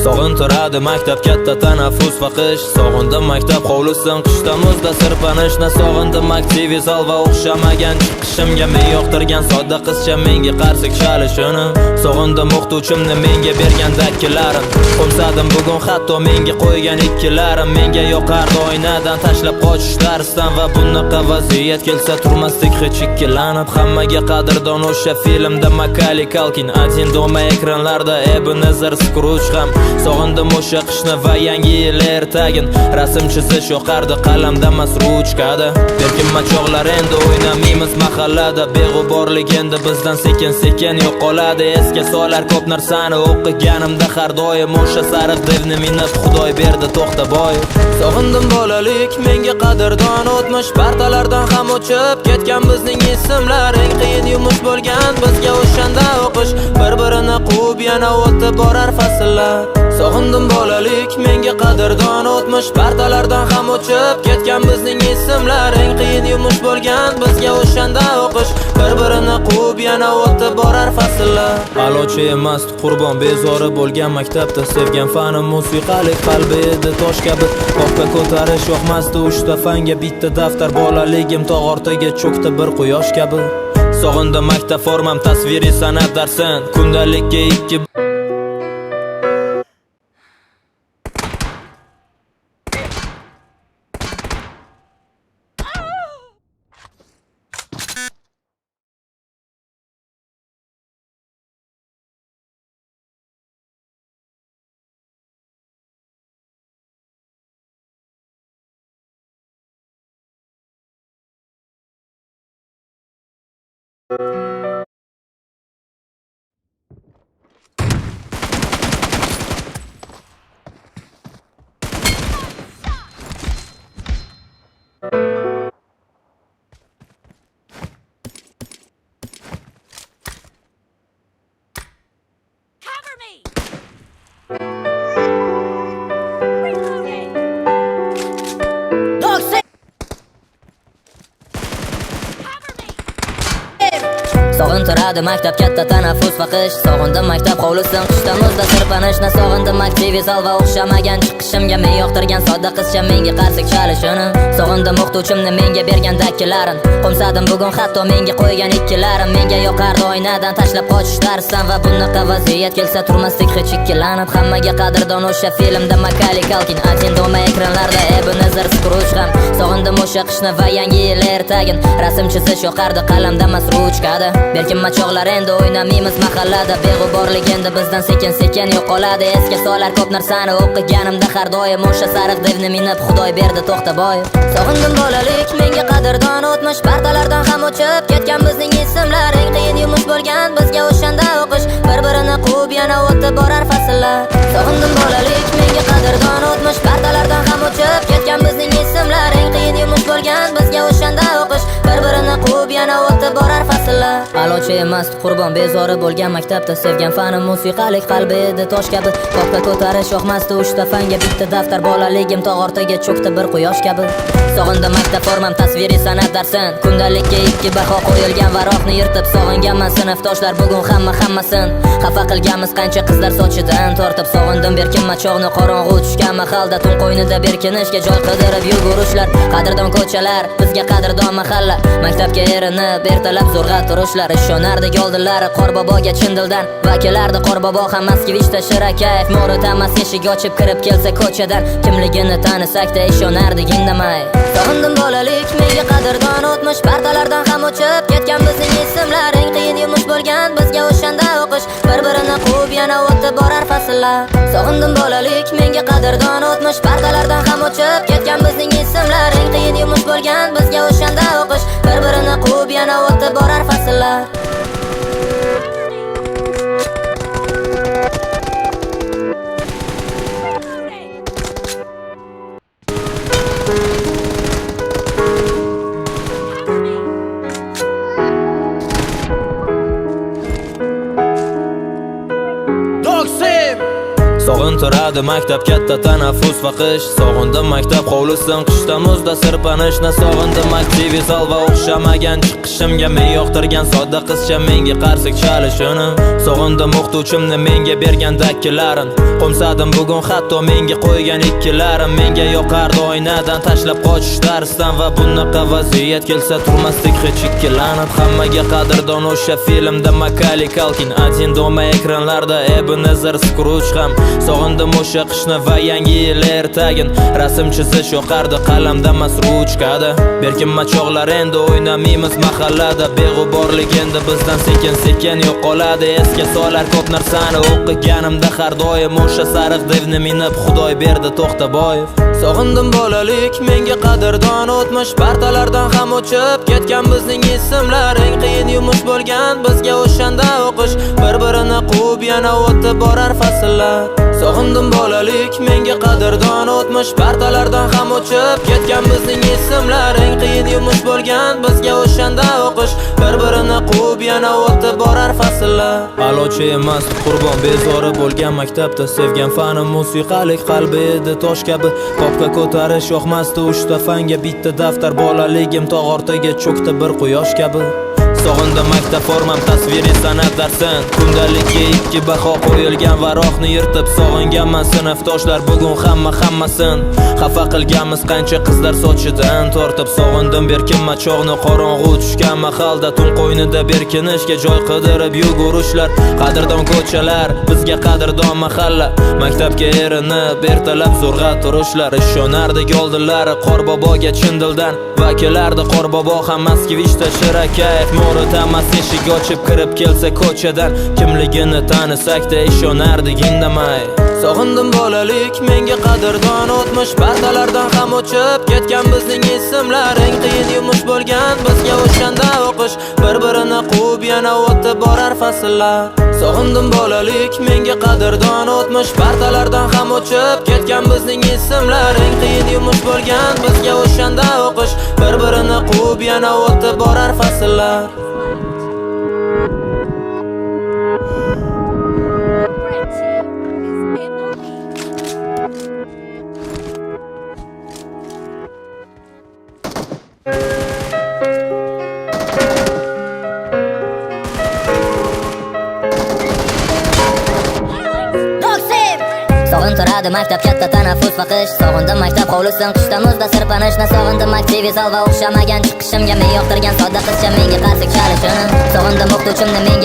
Sog'intiradi maktab katta tanaffus va qish. Sog'indim maktab hovlisin qishda muzda sirpanishni. Sog'indim aktiviy zal va o'xshamagan chiqishimga. Men yoqtirgan sodda qizcha menga qarsak chalishini. Sog'indim o'qituvchimni menga bergan dakkilarim. Qo'msadim bugun hatto menga qo'ygan ikkilarim. Menga yoqardi oynadan tashlab qochish darsdan. Va bunaqa vaziyat kelsa turmasdik hech ikkilanib. Hammaga qadrdon o'sha filmda Macaulay Culkin, один дома ekranlarda Ebenezer Scrooge ham. Sog'indim o'sha qishni va yangi yil ertagin. Rasm chizish yoqardi qalamda emas ruchkada. Lekin machoqlar endi o'ynamaymiz mahallada. Beg'uborlik endi bizdan sekin-sekin yo'qoladi. Esga solar ko'p narsani o'qiganimda har doim o'sha sariq devni minib Xudoy berdi to'xtaboy. Sog'indim bolalik, menga qadrdon o'tmish. Partalardan ham o'chib ketgan bizning ismlar. Eng qiyin yumush bo'lgan bizga o'shanda o'qish. Bir-birini quvib yana o'tib borar fasllar. Sog'indim bolalik, menga qadrdon o'tmish. Partalardan ham o'chib ketgan bizning ismlar. Eng qiyin yumush bo'lgan bizga o'shanda o'qish. Bir-birini quvib yana o'tib borar fasllar. Alochi emas qurbon bezori bo'lgan maktabda. Sevgan fanim musiqalik, qalbi edi tosh kabi. Qopga ko'tarish yoqmasdi uchta fanga. Bitta daftar bolaligim tog' ortiga cho'kdi bir quyosh kabi. Sog'indim maktab formam tasviriy san'at darsin. Kundalikka ikki Sog'intiradi maktab katta tanaffus va qish. Sog'indim maktab hovlisin qishda muzda sirpanishni. Sog'indim aktiviy zal va o'xshamagan chiqishimga. Men yoqtirgan sodda qizcha menga qarsak chalishini. Sog'indim o'qituvchimni menga bergan dakkilarim. Qo'msadim bugun hatto menga qo'ygan ikkilarim. Menga yoqardi oynadan tashlab qochish darsdan. Va bunaqa vaziyat kelsa turmasdik hech ikkilanib. Hammaga qadrdon o'sha filmda Macaulay Culkin, один дома ekranlarda Ebenezer Scrooge ham. Sog'indim o'sha qishni va yangi yil ertagin. Rasm chizish yoqardi qalamda emas ruchkada. Berkin machoqlar endi o'ynamaymiz mahallada. Beg'uborlik endi bizdan sekin-sekin yo'qoladi. Esga solar ko'p narsani o'qiganimda har doim o'sha sariq devni minib Xudoy berdi to'xtaboy. Sog'indim bolalik, menga qadrdon o'tmish. Partalardan ham o'chib ketgan bizning ismlar. Eng qiyin yumush bo'lgan bizga o'shanda o'qish. Bir-birini quvib yana o'tib borar fasllar. Sog'indim bolalik, menga qadrdon o'tmish. Partalardan ham o'chib ketgan bizning ismlar. Eng qiyin yumush bo'lgan bizga o'shanda o'qish. Bir-birini quvib yana o'tib borar fasllar. Alochi emas qurbon bezori bo'lgan maktabda. Sevgan fanim musiqalik, qalbi edi tosh kabi. Qopga ko'tarish yoqmasdi uchta fanga. Bitta daftar bolaligim tog' ortiga cho'kdi bir quyosh kabi. Sog'indim maktab formam tasviriy san'at darsin. Kundalikka ikki baho qo'yilgan varoqni yirtib. Sog'inganman sinfdoshlar bugun hammasin. Xafa qilganmiz qancha qizlar sochidan tortib. Sog'indim berkin machoqni qorong'u tushgan mahalda. Tun qo'ynida berkinishga joy qidirib yugurishlar. Qadrdon ko'chalar, bizga qadrdon mahalla. Maktabga erinib ertalab zo'rg'a turishlar. Ishonardik oldinlari qorboboga chin dildan. Va kelardi qorbobo ham Moskvishda shirakayf. Mo'ritamas eshik ochib kirib kelsa ko'chadan. Kimligini tanisakda ishonardik indamay. Sog'indim bolalik, menga qadrdon o'tmish. Partalardan ham o'chib ketgan bizning ismlar. Eng qiyin yumush bo'lgan bizga o'shanda o'qish. Bir-birini quvib yana o'tib borar fasllar. Sog'indim bolalik, menga qadrdon o'tmish. Partalardan ham o'chib ketgan bizning ismlar. Eng qiyin yumush bo'lgan bizga o'shanda o'qish. Bir-birini quvib yana o'tib borar fasllar. Sog'intiradi maktab katta tanaffus va qish. Sog'indim maktab hovlisin qishda muzda sirpanishni. Sog'indim aktiv zal va o'xshamagan chiqishimga. Men yoqtirgan sodda qizcha menga qarsik chalishini. Sog'indim o'qituvchimni menga bergan dakkilarin. Qo'msadim bugun hatto menga qo'ygan ikkilarim. Menga yoqardi oynadan tashlab qochish darsdan. Va bunaqa vaziyat kelsa turmasdik hech ikkilanib. Hammaga qadrdon o'sha filmda Macaulay Culkin, Один дома ekranlarda Ebenezer Scrooge ham. Sog'indim o'sha qishni va yangi yil ertagin. Rasm chizish yoqardi qalamda emas ruchkada. Berkinma chog'lar endi o'ynamaymiz mahallada. Beg'uborlik endi bizdan sekin-sekin yo'qoladi. Esga solar ko'p narsani o'qiganimda har doim o'sha sariq devni minib Xudoy berdi To'xtaboyev. Sog'indim bolalik, menga qadrdon o'tmish. Partalardan ham o'chib ketgan bizning ismlar. Eng qiyin yumush bo'lgan bizga o'shanda o'qish. Bir-birini quvib yana o'tib borar fasllar. Sog'indim bolalik, menga qadrdon o'tmish. Partalardan ham o'chib ketgan bizning ismlar. Eng qiyin yumush bo'lgan bizga o'shanda o'qish. Bir-birini quvib yana o'tib borar fasllar. Alochi emas qurbon bezori bo'lgan maktabda. Sevgan fanim musiqalik, qalbi edi tosh kabi. Kopka ko'tarish yoqmasdi uchta fanga. Bitta daftar bolaligim tog' ortiga cho'kdi bir quyosh kabi. Sog'indim maktab formam tasviriy san'at darsin. Kundalikka ikki baho qo'yilgan varoqni yirtib sog'inganman sinfdoshlar bugun hammasin. Xafa qilganmiz qancha qizlar sochidan tortib. Sog'indim berkinma chog'ni qorong'u tushgan mahalda. Tun qo'ynida berkinishga joy qidirib yugurishlar. Qadrdon ko'chalar, bizga qadrdon mahalla. Maktabga erinib ertalab zo'rg'a turishlar. Ishonardik oldinlari Qorboboga chin dildan. Va kelardi Qorbobo ham Moskvishda Shirakayev. Mo'ritamas eshik ochib kirib kelsa ko'chadan. Kimligini tanisakda ishonardik indamay. Sog'indim bolalik, menga qadrdon o'tmish. Partalardan ham o'chib ketgan bizning ismlar. Eng qiyin yumush bo'lgan bizga o'shanda o'qish. Bir-birini quvib yana o'tib borar fasllar. Sog'indim bolalik, menga qadrdon o'tmish. Partalardan ham o'chib ketgan bizning ismlar. Eng qiyin yumush bo'lgan bizga o'shanda o'qish. Bir-birini quvib yana o'tib borar fasllar. Sog'intiradi maktab katta tanaffus va qish. Sog'indim maktab hovlisin qishda muzda sirpanishni. Sog'indim aktiv zal va o'xshamagan chiqishimga. Men yoqtirgan sodda qizcha menga qarsik chalishini. Sog'indim o'qituvchimni menga